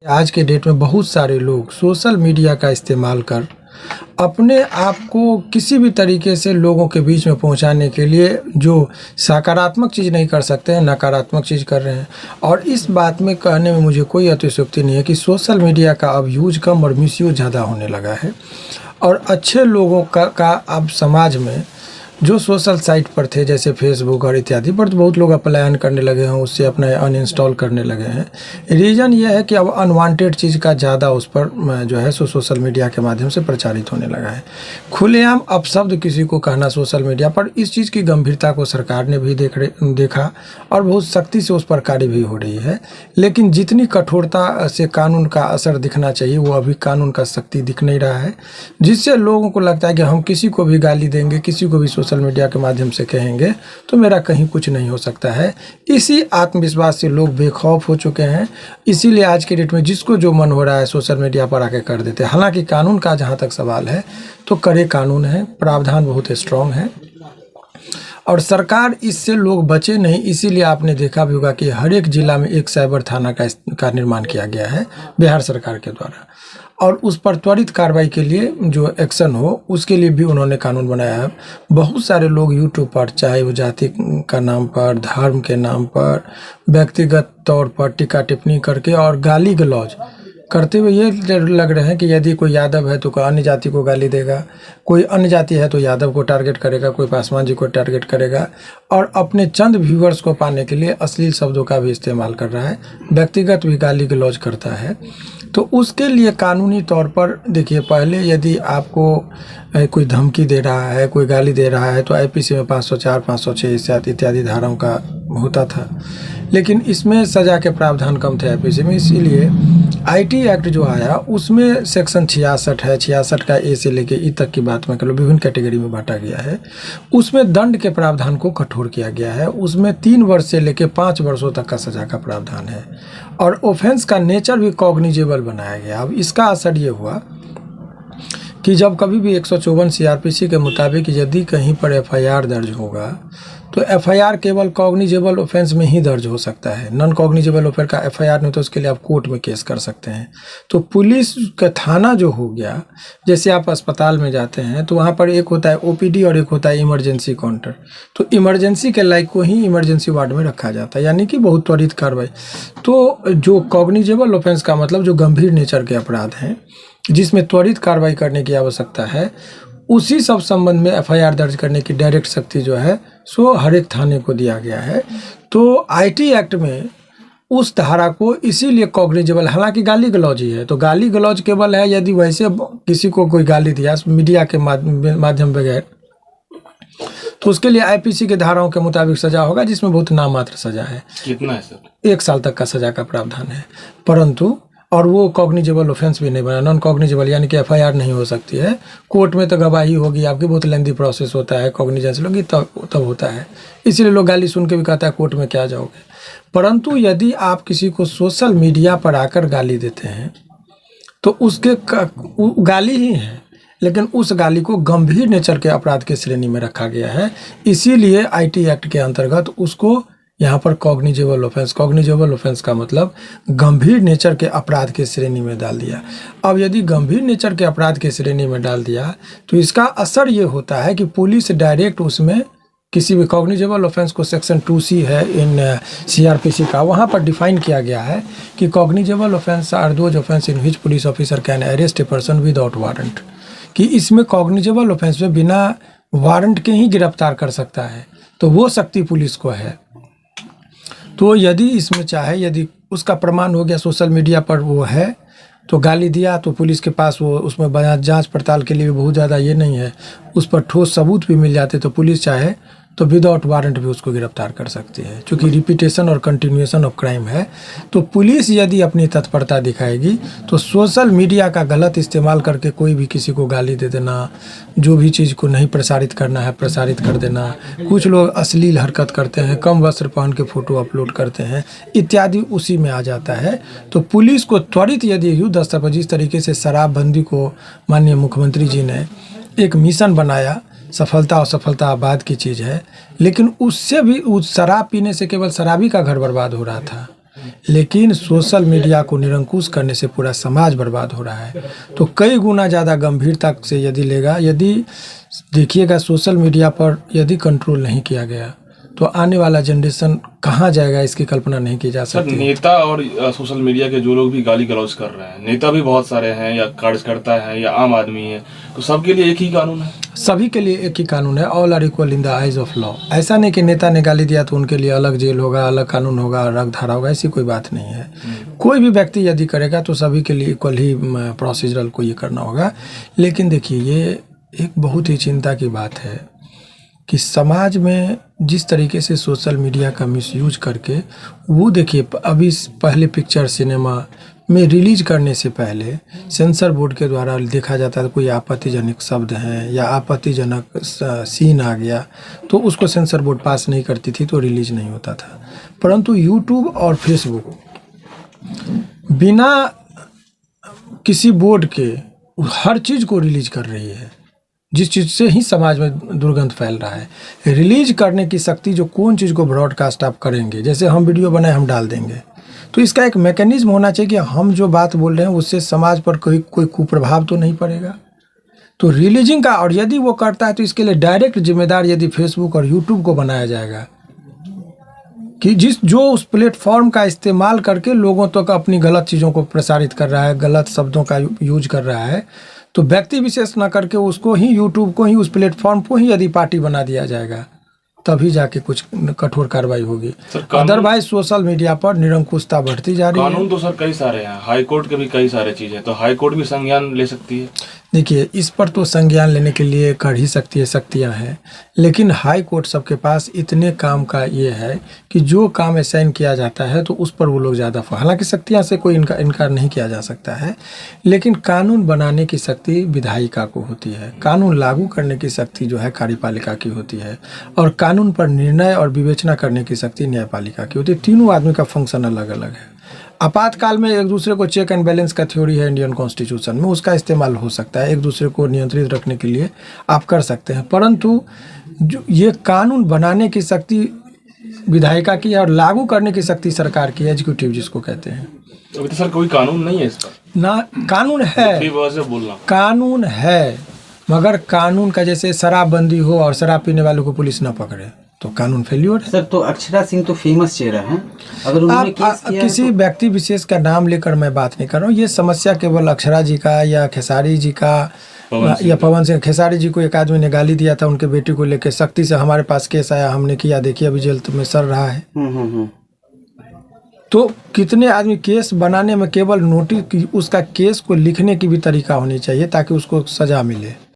आज के डेट में बहुत सारे लोग सोशल मीडिया का इस्तेमाल कर अपने आप को किसी भी तरीके से लोगों के बीच में पहुंचाने के लिए जो सकारात्मक चीज़ नहीं कर सकते हैं, नकारात्मक चीज़ कर रहे हैं। और इस बात में कहने में मुझे कोई अतिशयोक्ति नहीं है कि सोशल मीडिया का अब यूज कम और मिसयूज ज़्यादा होने लगा है। और अच्छे लोगों का अब समाज में जो सोशल साइट पर थे जैसे फेसबुक और इत्यादि पर, तो बहुत लोग पलायन करने लगे हैं, उससे अपना अनइंस्टॉल करने लगे हैं। रीज़न ये है कि अब अनवांटेड चीज़ का ज़्यादा उस पर जो है सोशल मीडिया के माध्यम से प्रचारित होने लगा है। खुलेआम अपशब्द किसी को कहना सोशल मीडिया पर, इस चीज़ की गंभीरता को सरकार ने भी देखा और बहुत सख्ती से उस पर कार्य भी हो रही है। लेकिन जितनी कठोरता से कानून का असर दिखना चाहिए वो अभी कानून का सख्ती दिख नहीं रहा है, जिससे लोगों को लगता है कि हम किसी को भी गाली देंगे, किसी को भी सोशल मीडिया के माध्यम से कहेंगे तो मेरा कहीं कुछ नहीं हो सकता है। इसी आत्मविश्वास से लोग बेखौफ हो चुके हैं। इसीलिए आज के डेट में जिसको जो मन हो रहा है सोशल मीडिया पर आके कर देते हैं। हालांकि कानून का जहां तक सवाल है तो कड़े कानून है, प्रावधान बहुत स्ट्रॉन्ग है और सरकार इससे लोग बचे नहीं। इसीलिए आपने देखा भी होगा कि हर एक जिला में एक साइबर थाना का निर्माण किया गया है बिहार सरकार के द्वारा, और उस पर त्वरित कार्रवाई के लिए जो एक्शन हो उसके लिए भी उन्होंने कानून बनाया है। बहुत सारे लोग यूट्यूब पर, चाहे वो जाति का नाम पर, धर्म के नाम पर, व्यक्तिगत तौर पर टीका टिप्पणी करके और गाली गलौज करते हुए ये लग रहे हैं कि यदि कोई यादव है तो कोई अन्य जाति को गाली देगा, कोई अन्य जाति है तो यादव को टारगेट करेगा, कोई पासवान जी को टारगेट करेगा और अपने चंद व्यूअर्स को पाने के लिए अश्लील शब्दों का भी इस्तेमाल कर रहा है, व्यक्तिगत भी गाली गलौज करता है। तो उसके लिए कानूनी तौर पर देखिए, पहले यदि आपको कोई धमकी दे रहा है, कोई गाली दे रहा है तो आईपीसी में 504, 506 इत्यादि धाराओं का होता था, लेकिन इसमें सज़ा के प्रावधान कम थे आईपीसी में। इसीलिए आईटी एक्ट जो आया उसमें सेक्शन 66 है, 66 का ए से लेके ई तक की बात मैं कर लूँ, विभिन्न कैटेगरी में बांटा गया है। उसमें दंड के प्रावधान को कठोर किया गया है। उसमें 3 वर्ष से लेके 5 वर्षों तक का सज़ा का प्रावधान है और ऑफेंस का नेचर भी कॉग्निजेबल बनाया गया। अब इसका असर ये हुआ कि जब कभी भी 154 सीआरपीसी के मुताबिक यदि कहीं पर एफआईआर दर्ज होगा तो एफआईआर केवल कॉग्निजेबल ऑफेंस में ही दर्ज हो सकता है। नॉन कॉग्निजेबल ऑफेंस का एफआईआर नहीं तो उसके लिए आप कोर्ट में केस कर सकते हैं। तो पुलिस का थाना जो हो गया, जैसे आप अस्पताल में जाते हैं तो वहाँ पर एक होता है ओपीडी और एक होता है इमरजेंसी काउंटर। तो इमरजेंसी के लायक को ही इमरजेंसी वार्ड में रखा जाता है, यानी कि बहुत त्वरित कार्रवाई। तो जो कॉग्निजेबल ऑफेंस का मतलब जो गंभीर नेचर के अपराध हैं जिसमें त्वरित कार्रवाई करने की आवश्यकता है, उसी सब संबंध में एफआईआर दर्ज करने की डायरेक्ट शक्ति जो है सो हर एक थाने को दिया गया है। तो आईटी एक्ट में उस धारा को इसीलिए कॉग्निजेबल, हालांकि गाली गलौज ही है तो गाली गलौज केवल है यदि वैसे किसी को कोई गाली दिया मीडिया के माध्यम बगैर, तो उसके लिए आईपीसी के धाराओं के मुताबिक सजा होगा, जिसमें बहुत नाममात्र सजा है। कितना है सर? 1 साल तक का सजा का प्रावधान है, परंतु और वो कॉग्निजेबल ऑफेंस भी नहीं बना, नॉन कॉग्निजेबल, यानी कि एफआईआर नहीं हो सकती है। कोर्ट में तो गवाही होगी आपकी, बहुत लेंदी प्रोसेस होता है, कॉग्निजेंस लोगी तब होता है। इसीलिए लोग गाली सुन के भी कहता है कोर्ट में क्या जाओगे। परंतु यदि आप किसी को सोशल मीडिया पर आकर गाली देते हैं तो उसके गाली ही है, लेकिन उस गाली को गंभीर नेचर के अपराध की श्रेणी में रखा गया है। इसीलिए आईटी एक्ट के अंतर्गत उसको यहाँ पर कॉग्निजेबल ऑफेंस का मतलब गंभीर नेचर के अपराध की श्रेणी में डाल दिया। अब यदि गंभीर नेचर के अपराध की श्रेणी में डाल दिया तो इसका असर ये होता है कि पुलिस डायरेक्ट उसमें किसी भी कॉग्निजेबल ऑफेंस को सेक्शन 2C है इन सीआरपीसी का, वहाँ पर डिफाइन किया गया है कि cognizable offence are those offence in which police officer can arrest a person without warrant, कि इसमें कॉग्निजेबल ऑफेंस में बिना वारंट के ही गिरफ्तार कर सकता है। तो वो शक्ति पुलिस को है। तो यदि इसमें चाहे, यदि उसका प्रमाण हो गया सोशल मीडिया पर वो है तो गाली दिया तो पुलिस के पास वो उसमें जांच पड़ताल के लिए बहुत ज़्यादा ये नहीं है, उस पर ठोस सबूत भी मिल जाते तो पुलिस चाहे तो विदाउट वारंट भी उसको गिरफ्तार कर सकती है। क्योंकि रिपीटेशन और कंटिन्यूएशन ऑफ क्राइम है, तो पुलिस यदि अपनी तत्परता दिखाएगी तो सोशल मीडिया का गलत इस्तेमाल करके कोई भी किसी को गाली दे देना, जो भी चीज़ को नहीं प्रसारित करना है प्रसारित कर देना, कुछ लोग अश्लील हरकत करते हैं, कम वस्त्र पहन के फ़ोटो अपलोड करते हैं इत्यादि, उसी में आ जाता है। तो पुलिस को त्वरित यदि युद्ध स्तर पर जिस तरीके से शराबबंदी को माननीय मुख्यमंत्री जी ने एक मिशन बनाया, सफलता और सफलता बाद की चीज़ है, लेकिन उससे भी उस शराब पीने से केवल शराबी का घर बर्बाद हो रहा था। लेकिन सोशल मीडिया को निरंकुश करने से पूरा समाज बर्बाद हो रहा है। तो कई गुना ज़्यादा गंभीरता से यदि लेगा, यदि देखिएगा सोशल मीडिया पर यदि कंट्रोल नहीं किया गया तो आने वाला जनरेशन कहाँ जाएगा, इसकी कल्पना नहीं की जा सकती। नेता और सोशल मीडिया के जो लोग भी गाली गलौज कर रहे हैं, नेता भी बहुत सारे हैं या कार्यकर्ता हैं या आम आदमी है, तो सबके लिए एक ही कानून है? सभी के लिए एक ही कानून है। All are equal in the eyes of law. ऐसा नहीं कि नेता ने गाली दिया तो उनके लिए अलग जेल होगा, अलग कानून होगा, अलग धारा होगा, ऐसी कोई बात नहीं है। कोई भी व्यक्ति यदि करेगा तो सभी के लिए इक्वल ही प्रोसीजरल को ये करना होगा। लेकिन देखिए, ये एक बहुत ही चिंता की बात है कि समाज में जिस तरीके से सोशल मीडिया का मिसयूज करके, वो देखिए अभी पहले पिक्चर सिनेमा में रिलीज करने से पहले सेंसर बोर्ड के द्वारा देखा जाता था, कोई आपत्तिजनक शब्द हैं या आपत्तिजनक सीन आ गया तो उसको सेंसर बोर्ड पास नहीं करती थी, तो रिलीज नहीं होता था। परंतु यूट्यूब और फेसबुक बिना किसी बोर्ड के हर चीज़ को रिलीज कर रही है, जिस चीज़ से ही समाज में दुर्गंध फैल रहा है। रिलीज करने की शक्ति, जो कौन चीज़ को ब्रॉडकास्ट आप करेंगे, जैसे हम वीडियो बनाए हम डाल देंगे, तो इसका एक मैकेनिज्म होना चाहिए कि हम जो बात बोल रहे हैं उससे समाज पर कोई कुप्रभाव तो नहीं पड़ेगा। तो रिलीजिंग का, और यदि वो करता है तो इसके लिए डायरेक्ट जिम्मेदार यदि फेसबुक और यूट्यूब को बनाया जाएगा कि जो उस प्लेटफॉर्म का इस्तेमाल करके लोगों तक अपनी गलत चीज़ों को प्रसारित कर रहा है, गलत शब्दों का यूज कर रहा है, तो व्यक्ति विशेष ना करके उसको ही, यूट्यूब को ही, उस प्लेटफॉर्म को ही यदि पार्टी बना दिया जाएगा तभी जाके कुछ कठोर कार्रवाई होगी। अदरवाइज सोशल मीडिया पर निरंकुशता बढ़ती जा रही है। कानून तो सर कई सारे हैं, हाई कोर्ट के भी कई सारे चीज़ें, तो हाई कोर्ट भी संज्ञान ले सकती है। देखिए, इस पर तो संज्ञान लेने के लिए कर ही सकती है, शक्तियाँ हैं, लेकिन हाई कोर्ट सबके पास इतने काम का ये है कि जो काम असाइन किया जाता है तो उस पर वो लोग ज़्यादा, हालांकि शक्तियाँ से कोई इनकार नहीं किया जा सकता है, लेकिन कानून बनाने की शक्ति विधायिका को होती है, कानून लागू करने की शक्ति जो है कार्यपालिका की होती है, और कानून पर निर्णय और विवेचना करने की शक्ति न्यायपालिका की होती है। तीनों आदमी का फंक्शन अलग अलग है। आपातकाल में एक दूसरे को चेक एंड बैलेंस का थ्योरी है इंडियन कॉन्स्टिट्यूशन में, उसका इस्तेमाल हो सकता है, एक दूसरे को नियंत्रित रखने के लिए आप कर सकते हैं, परंतु जो ये कानून बनाने की शक्ति विधायिका की है और लागू करने की शक्ति सरकार की है, एग्जीक्यूटिव जिसको कहते हैं। अभी तो सर कोई कानून नहीं है इस पर ना। कानून है, कानून है, मगर कानून का जैसे शराबबंदी हो और शराब पीने वालों को पुलिस ना पकड़े तो कानून फेल्योर है। सर, तो अक्षरा सिंह तो फेमस चेहरा है, अगर उन्होंने केस किया किसी तो... व्यक्ति विशेष का नाम लेकर मैं बात नहीं कर रहा हूँ। ये समस्या केवल अक्षरा जी का या खेसारी जी का या पवन सिंह, खेसारी जी को एक आदमी ने गाली दिया था उनके बेटी को लेकर, सख्ती से हमारे पास केस आया, हमने किया, देखिए अभी जेल में सड़ रहा है। तो कितने आदमी केस बनाने में केवल नोटिस, उसका केस को लिखने की भी तरीका होनी चाहिए ताकि उसको सजा मिले।